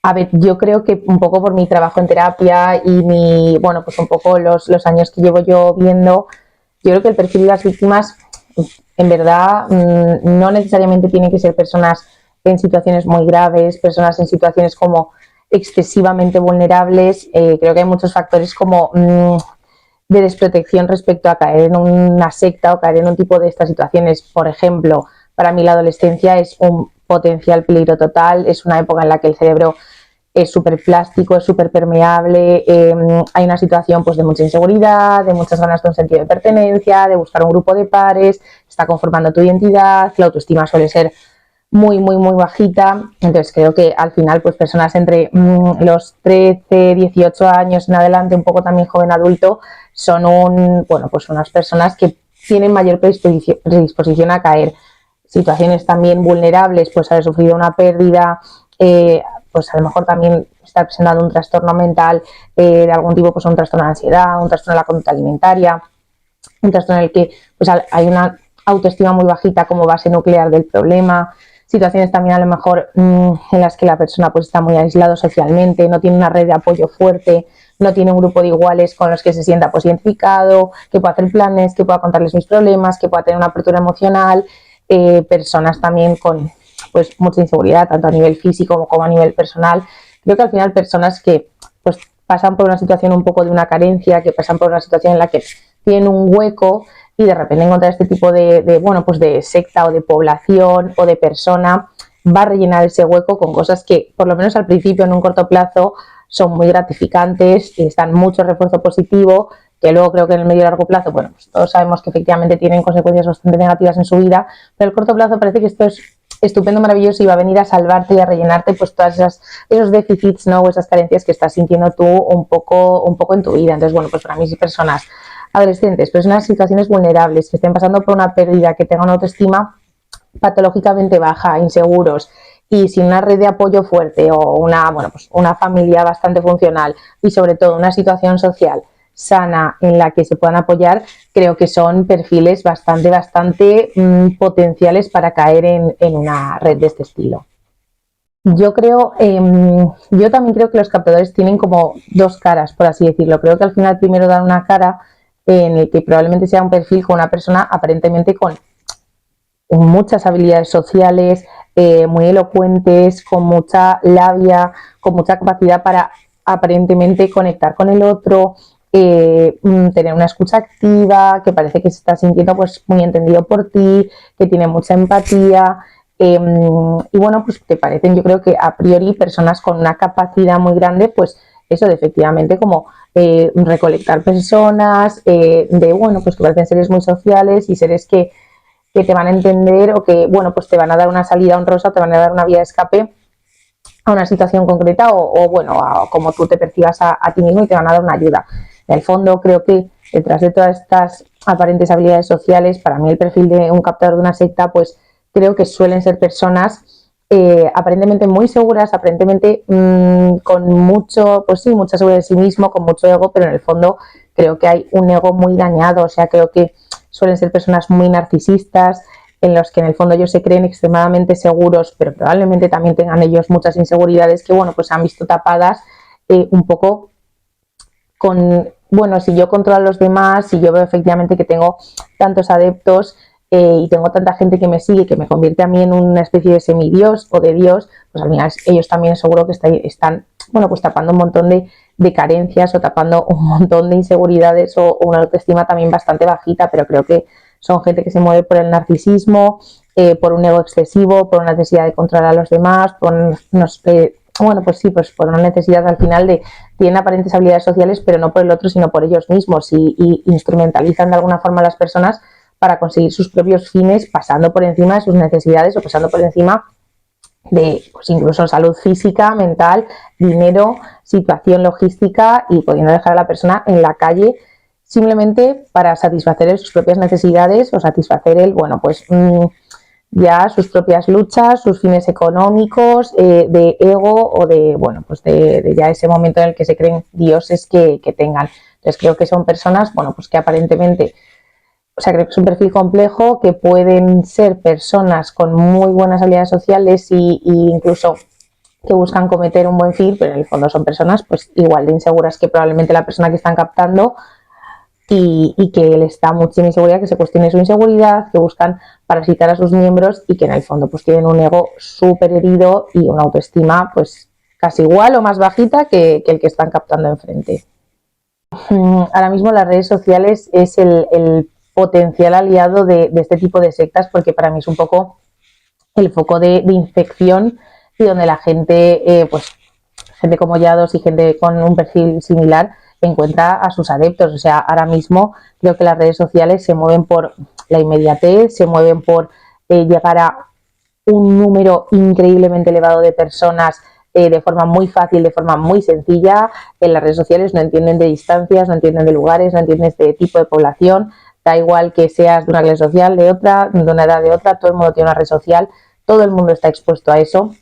A ver, yo creo que un poco por mi trabajo en terapia y bueno, pues un poco los años que llevo yo viendo, yo creo que el perfil de las víctimas, en verdad, no necesariamente tienen que ser personas en situaciones muy graves, personas en situaciones como excesivamente vulnerables. Creo que hay muchos factores como de desprotección respecto a caer en una secta o caer en un tipo de estas situaciones. Por ejemplo, para mí la adolescencia es un potencial peligro total, es una época en la que el cerebro es súper plástico, es súper permeable, hay una situación pues de mucha inseguridad, de muchas ganas de un sentido de pertenencia, de buscar un grupo de pares, está conformando tu identidad, la autoestima suele ser muy bajita. Entonces creo que al final pues personas entre los 13, 18 años en adelante, un poco también joven adulto, son pues unas personas que tienen mayor predisposición a caer. Situaciones también vulnerables, pues haber sufrido una pérdida, pues a lo mejor también estar presentando un trastorno mental de algún tipo, pues un trastorno de ansiedad, un trastorno de la conducta alimentaria, un trastorno en el que pues hay una autoestima muy bajita como base nuclear del problema, situaciones también a lo mejor en las que la persona pues está muy aislado socialmente, no tiene una red de apoyo fuerte, no tiene un grupo de iguales con los que se sienta pues identificado, que pueda hacer planes, que pueda contarles mis problemas, que pueda tener una apertura emocional, personas también con pues mucha inseguridad, tanto a nivel físico como a nivel personal. Creo que al final personas que pues pasan por una situación un poco de una carencia, que pasan por una situación en la que tienen un hueco y de repente encontrar este tipo bueno, pues de secta o de población o de persona va a rellenar ese hueco con cosas que por lo menos al principio en un corto plazo son muy gratificantes y están mucho refuerzo positivo, que luego creo que en el medio y largo plazo, bueno, pues todos sabemos que efectivamente tienen consecuencias bastante negativas en su vida, pero el corto plazo parece que esto es estupendo, maravilloso y va a venir a salvarte y a rellenarte pues todas esos déficits, ¿no? O esas carencias que estás sintiendo tú un poco en tu vida. Entonces, bueno, pues para mí personas adolescentes, personas en situaciones vulnerables, que estén pasando por una pérdida, que tengan una autoestima patológicamente baja, inseguros y sin una red de apoyo fuerte o pues una familia bastante funcional y sobre todo una situación social sana en la que se puedan apoyar, creo que son perfiles bastante potenciales para caer en una red de este estilo. Yo también creo que los captadores tienen como dos caras, por así decirlo. Creo que al final primero dan una cara en el que probablemente sea un perfil con una persona aparentemente con muchas habilidades sociales, muy elocuentes, con mucha labia, con mucha capacidad para aparentemente conectar con el otro, tener una escucha activa, que parece que se está sintiendo pues muy entendido por ti, que tiene mucha empatía. Y bueno, pues te parecen, yo creo que a priori personas con una capacidad muy grande, pues eso de efectivamente como recolectar personas, bueno, pues que parecen seres muy sociales y seres que te van a entender o que, bueno, pues te van a dar una salida honrosa o te van a dar una vía de escape a una situación concreta bueno, a como tú te percibas a ti mismo y te van a dar una ayuda. En el fondo, creo que detrás de todas estas aparentes habilidades sociales, para mí el perfil de un captador de una secta, pues creo que suelen ser personas aparentemente muy seguras, aparentemente con mucho, pues sí, mucha seguridad de sí mismo, con mucho ego, pero en el fondo creo que hay un ego muy dañado, o sea, creo que suelen ser personas muy narcisistas, en los que en el fondo ellos se creen extremadamente seguros, pero probablemente también tengan ellos muchas inseguridades que, bueno, pues se han visto tapadas un poco con, bueno, si yo controlo a los demás, si yo veo efectivamente que tengo tantos adeptos y tengo tanta gente que me sigue, que me convierte a mí en una especie de semidios o de Dios, pues al final ellos también seguro que están bueno, pues tapando un montón de carencias o tapando un montón de inseguridades o una autoestima también bastante bajita, pero creo que son gente que se mueve por el narcisismo, por un ego excesivo, por una necesidad de controlar a los demás, por unos, bueno, pues sí, pues por una necesidad al final tienen aparentes habilidades sociales, pero no por el otro, sino por ellos mismos y instrumentalizan de alguna forma a las personas para conseguir sus propios fines, pasando por encima de sus necesidades o pasando por encima de pues incluso salud física, mental, dinero, situación logística y pudiendo dejar a la persona en la calle simplemente para satisfacer sus propias necesidades o satisfacer bueno, pues ya sus propias luchas, sus fines económicos, de ego o bueno, pues de ya ese momento en el que se creen dioses que tengan. Entonces creo que son personas, bueno, pues que aparentemente, o sea, creo que es un perfil complejo, que pueden ser personas con muy buenas habilidades sociales y incluso que buscan cometer un buen fin, pero en el fondo son personas pues igual de inseguras que probablemente la persona que están captando y que les da muchísima inseguridad, que se cuestione su inseguridad, que buscan parasitar a sus miembros y que en el fondo pues tienen un ego súper herido y una autoestima pues casi igual o más bajita que el que están captando enfrente. Ahora mismo las redes sociales es el potencial aliado de este tipo de sectas, porque para mí es un poco el foco de infección y donde la gente, pues gente como Yados y gente con un perfil similar encuentra a sus adeptos. O sea, ahora mismo creo que las redes sociales se mueven por la inmediatez, se mueven por llegar a un número increíblemente elevado de personas de forma muy fácil, de forma muy sencilla. En las redes sociales no entienden de distancias, no entienden de lugares, no entienden de tipo de población. Da igual que seas de una clase social, de otra, de una edad, de otra, todo el mundo tiene una red social, todo el mundo está expuesto a eso.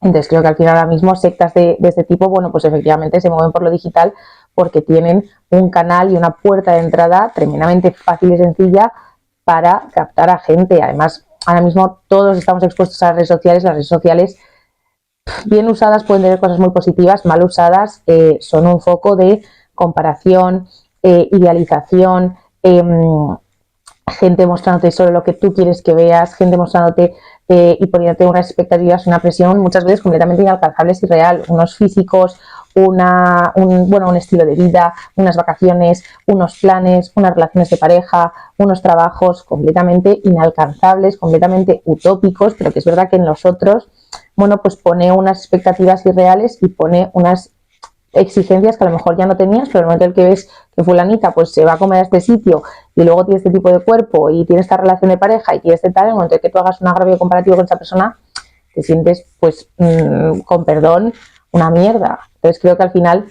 Entonces creo que al final ahora mismo sectas de este tipo, bueno, pues efectivamente se mueven por lo digital porque tienen un canal y una puerta de entrada tremendamente fácil y sencilla para captar a gente. Además, ahora mismo todos estamos expuestos a las redes sociales bien usadas pueden tener cosas muy positivas, mal usadas son un foco de comparación, idealización, gente mostrándote solo lo que tú quieres que veas, gente mostrándote y poniéndote unas expectativas, una presión muchas veces completamente inalcanzables y real, unos físicos, un estilo de vida, unas vacaciones, unos planes, unas relaciones de pareja, unos trabajos completamente inalcanzables, completamente utópicos, pero que es verdad que en los otros, bueno, pues pone unas expectativas irreales y pone unas exigencias que a lo mejor ya no tenías, pero en el momento en el que ves que fulanita pues se va a comer a este sitio y luego tiene este tipo de cuerpo y tiene esta relación de pareja y tiene este tal, en el momento en el que tú hagas un agravio comparativo con esa persona, te sientes pues con perdón una mierda. Entonces creo que al final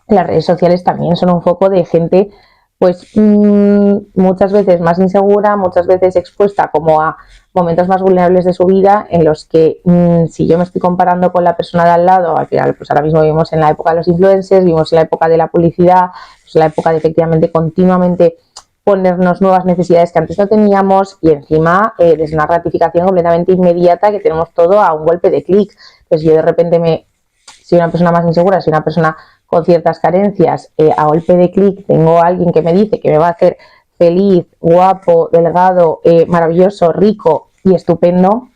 las redes sociales también son un foco de gente pues muchas veces más insegura, muchas veces expuesta como a momentos más vulnerables de su vida en los que si yo me estoy comparando con la persona de al lado, al final pues ahora mismo vivimos en la época de los influencers, vivimos en la época de la publicidad, pues la época de efectivamente continuamente ponernos nuevas necesidades que antes no teníamos y encima desde una gratificación completamente inmediata que tenemos todo a un golpe de clic. Pues yo de repente soy una persona más insegura, soy una persona con ciertas carencias, a golpe de clic tengo a alguien que me dice que me va a hacer feliz, guapo, delgado, maravilloso, rico y estupendo,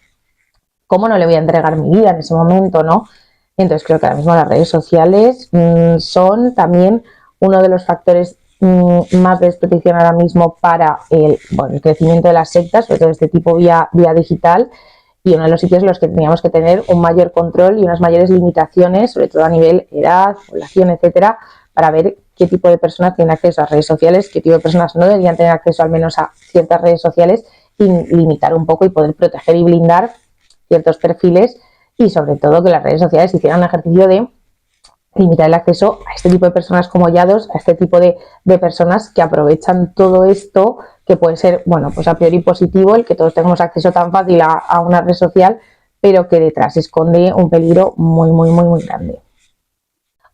¿cómo no le voy a entregar mi vida en ese momento, no? Entonces creo que ahora mismo las redes sociales son también uno de los factores más de desprotección ahora mismo para el crecimiento de las sectas, sobre todo este tipo vía digital, y uno de los sitios en los que teníamos que tener un mayor control y unas mayores limitaciones, sobre todo a nivel edad, población, etcétera, para ver qué tipo de personas tienen acceso a redes sociales, qué tipo de personas no deberían tener acceso al menos a ciertas redes sociales y limitar un poco y poder proteger y blindar ciertos perfiles y sobre todo que las redes sociales hicieran un ejercicio de limitar el acceso a este tipo de personas como Yados, a este tipo de personas que aprovechan todo esto, que puede ser, bueno, pues a priori positivo, el que todos tengamos acceso tan fácil a una red social, pero que detrás esconde un peligro muy, muy, muy, muy grande.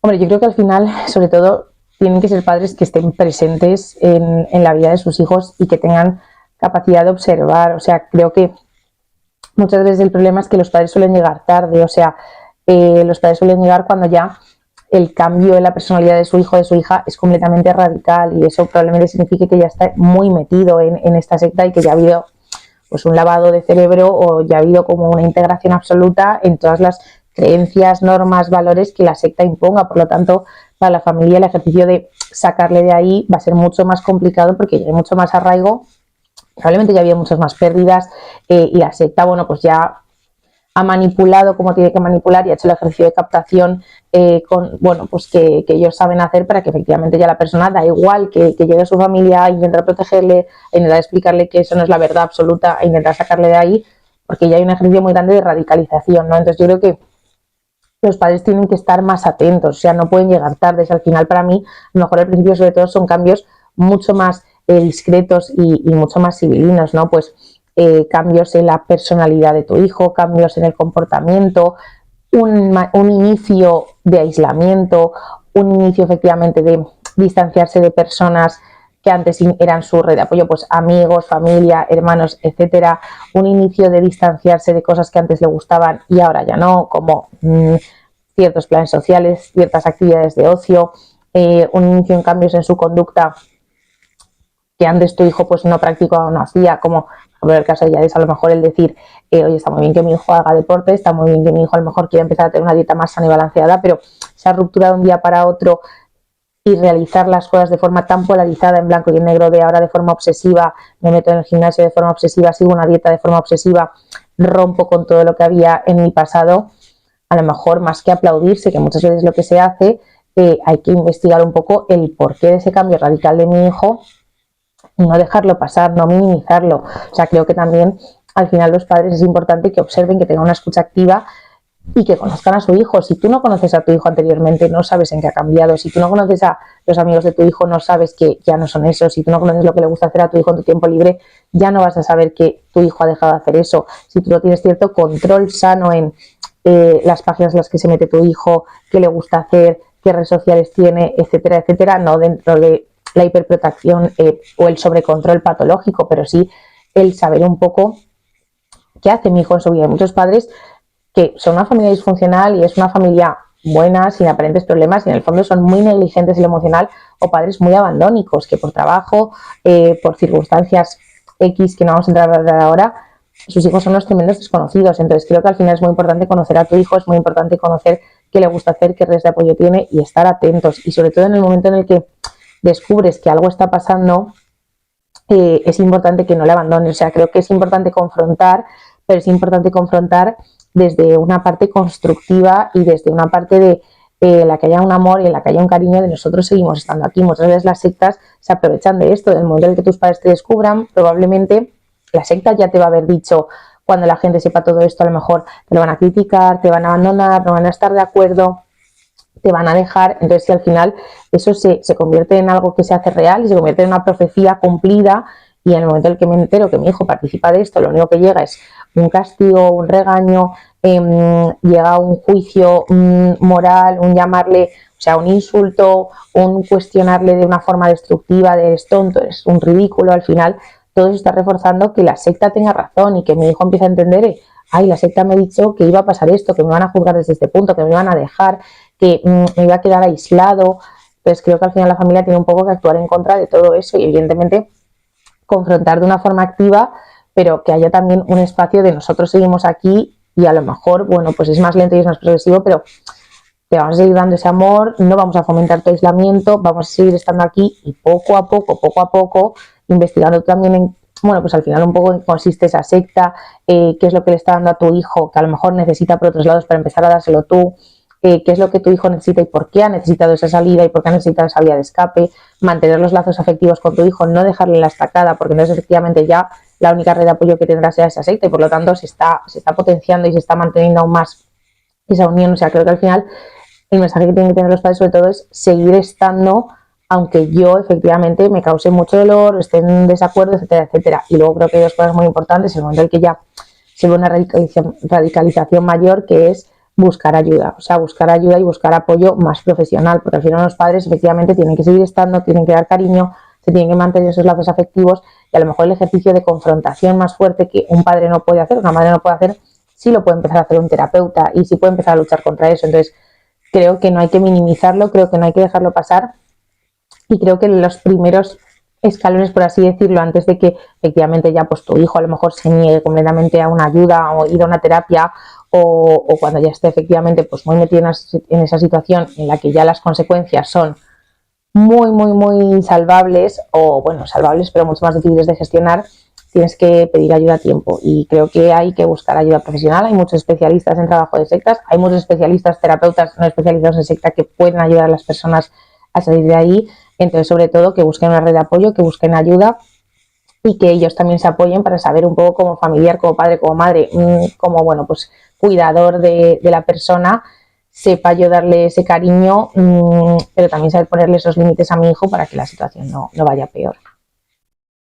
Hombre, yo creo que al final, sobre todo, tienen que ser padres que estén presentes en la vida de sus hijos y que tengan capacidad de observar. O sea, creo que muchas veces el problema es que los padres suelen llegar tarde, o sea, los padres suelen llegar cuando ya el cambio en la personalidad de su hijo o de su hija es completamente radical y eso probablemente signifique que ya está muy metido en esta secta y que ya ha habido pues un lavado de cerebro o ya ha habido como una integración absoluta en todas las creencias, normas, valores que la secta imponga. Por lo tanto, para la familia el ejercicio de sacarle de ahí va a ser mucho más complicado porque ya hay mucho más arraigo, probablemente ya había muchas más pérdidas y la secta, bueno, pues ya ha manipulado como tiene que manipular y ha hecho el ejercicio de captación pues que ellos saben hacer para que efectivamente ya la persona, da igual que llegue a su familia a intentar protegerle, a intentar explicarle que eso no es la verdad absoluta, a intentar sacarle de ahí, porque ya hay un ejercicio muy grande de radicalización, ¿no? Entonces yo creo que los padres tienen que estar más atentos, o sea, no pueden llegar tarde. Al final, para mí, a lo mejor al principio sobre todo son cambios mucho más discretos y mucho más civilinos, ¿no? Pues cambios en la personalidad de tu hijo, cambios en el comportamiento, un inicio de aislamiento, un inicio efectivamente de distanciarse de personas que antes eran su red de apoyo, pues amigos, familia, hermanos, etcétera, un inicio de distanciarse de cosas que antes le gustaban y ahora ya no, como ciertos planes sociales, ciertas actividades de ocio, un inicio en cambios en su conducta que antes tu hijo pues no practicaba o no hacía, como por el caso de Yadis, a lo mejor el decir, oye, está muy bien que mi hijo haga deporte, está muy bien que mi hijo a lo mejor quiera empezar a tener una dieta más sana y balanceada, pero esa ruptura de un día para otro y realizar las cosas de forma tan polarizada en blanco y en negro, de ahora de forma obsesiva, me meto en el gimnasio de forma obsesiva, sigo una dieta de forma obsesiva, rompo con todo lo que había en mi pasado, a lo mejor más que aplaudirse, que muchas veces lo que se hace, hay que investigar un poco el porqué de ese cambio radical de mi hijo y no dejarlo pasar, no minimizarlo. O sea, creo que también al final los padres es importante que observen, que tengan una escucha activa y que conozcan a su hijo. Si tú no conoces a tu hijo anteriormente, no sabes en qué ha cambiado. Si tú no conoces a los amigos de tu hijo, no sabes que ya no son esos. Si tú no conoces lo que le gusta hacer a tu hijo en tu tiempo libre, ya no vas a saber que tu hijo ha dejado de hacer eso. Si tú no tienes cierto control sano en las páginas en las que se mete tu hijo, qué le gusta hacer, qué redes sociales tiene, etcétera, etcétera, no dentro de la hiperprotección o el sobrecontrol patológico, pero sí el saber un poco qué hace mi hijo en su vida. Hay muchos padres que son una familia disfuncional y es una familia buena, sin aparentes problemas, y en el fondo son muy negligentes en lo emocional, o padres muy abandónicos, que por trabajo, por circunstancias X que no vamos a entrar ahora, sus hijos son unos tremendos desconocidos. Entonces creo que al final es muy importante conocer a tu hijo, es muy importante conocer qué le gusta hacer, qué redes de apoyo tiene y estar atentos. Y sobre todo en el momento en el que descubres que algo está pasando, es importante que no le abandones. O sea, creo que es importante confrontar, pero es importante confrontar desde una parte constructiva y desde una parte de la que haya un amor y en la que haya un cariño de nosotros seguimos estando aquí. Muchas veces las sectas se aprovechan de esto, del momento en el que tus padres te descubran, probablemente la secta ya te va a haber dicho, cuando la gente sepa todo esto, a lo mejor te lo van a criticar, te van a abandonar, no van a estar de acuerdo, te van a dejar. Entonces si al final eso se convierte en algo que se hace real y se convierte en una profecía cumplida, y en el momento en el que me entero que mi hijo participa de esto, lo único que llega es un castigo, un regaño, llega un juicio moral, un llamarle, o sea, un insulto, un cuestionarle de una forma destructiva, de eres tonto, eres un ridículo. Al final todo eso está reforzando que la secta tenga razón y que mi hijo empiece a entender, ay, la secta me ha dicho que iba a pasar esto, que me van a juzgar desde este punto, que me van a dejar, que me iba a quedar aislado. Entonces creo que al final la familia tiene un poco que actuar en contra de todo eso y evidentemente confrontar de una forma activa, pero que haya también un espacio de nosotros seguimos aquí y a lo mejor, bueno, pues es más lento y es más progresivo, pero te vamos a seguir dando ese amor, no vamos a fomentar tu aislamiento, vamos a seguir estando aquí y poco a poco, investigando también en, bueno, pues al final un poco en qué consiste esa secta, qué es lo que le está dando a tu hijo, que a lo mejor necesita por otros lados para empezar a dárselo tú, qué es lo que tu hijo necesita y por qué ha necesitado esa salida y por qué ha necesitado esa vía de escape, mantener los lazos afectivos con tu hijo, no dejarle la estacada, porque entonces efectivamente ya la única red de apoyo que tendrá sea esa secta y por lo tanto se está potenciando y se está manteniendo aún más esa unión. O sea, creo que al final el mensaje que tienen que tener los padres sobre todo es seguir estando, aunque yo efectivamente me cause mucho dolor, esté en desacuerdo, etcétera, etcétera. Y luego creo que hay dos cosas muy importantes, en el momento en el que ya se ve una radicalización mayor, que es buscar ayuda, o sea, buscar ayuda y buscar apoyo más profesional, porque al final los padres efectivamente tienen que seguir estando, tienen que dar cariño, se tienen que mantener esos lazos afectivos, y a lo mejor el ejercicio de confrontación más fuerte que un padre no puede hacer, una madre no puede hacer, sí lo puede empezar a hacer un terapeuta y sí puede empezar a luchar contra eso. Entonces creo que no hay que minimizarlo, creo que no hay que dejarlo pasar, y creo que los primeros escalones, por así decirlo, antes de que efectivamente ya pues tu hijo a lo mejor se niegue completamente a una ayuda o ir a una terapia, o cuando ya esté efectivamente pues muy metido en esa situación en la que ya las consecuencias son muy salvables, o bueno, salvables pero mucho más difíciles de gestionar, tienes que pedir ayuda a tiempo, y creo que hay que buscar ayuda profesional. Hay muchos especialistas en trabajo de sectas, hay muchos especialistas, terapeutas no especializados en secta, que pueden ayudar a las personas a salir de ahí. Entonces, sobre todo, que busquen una red de apoyo, que busquen ayuda y que ellos también se apoyen para saber un poco como familiar, como padre, como madre, como bueno, pues cuidador de la persona, sepa yo darle ese cariño, pero también saber ponerle esos límites a mi hijo para que la situación no vaya peor.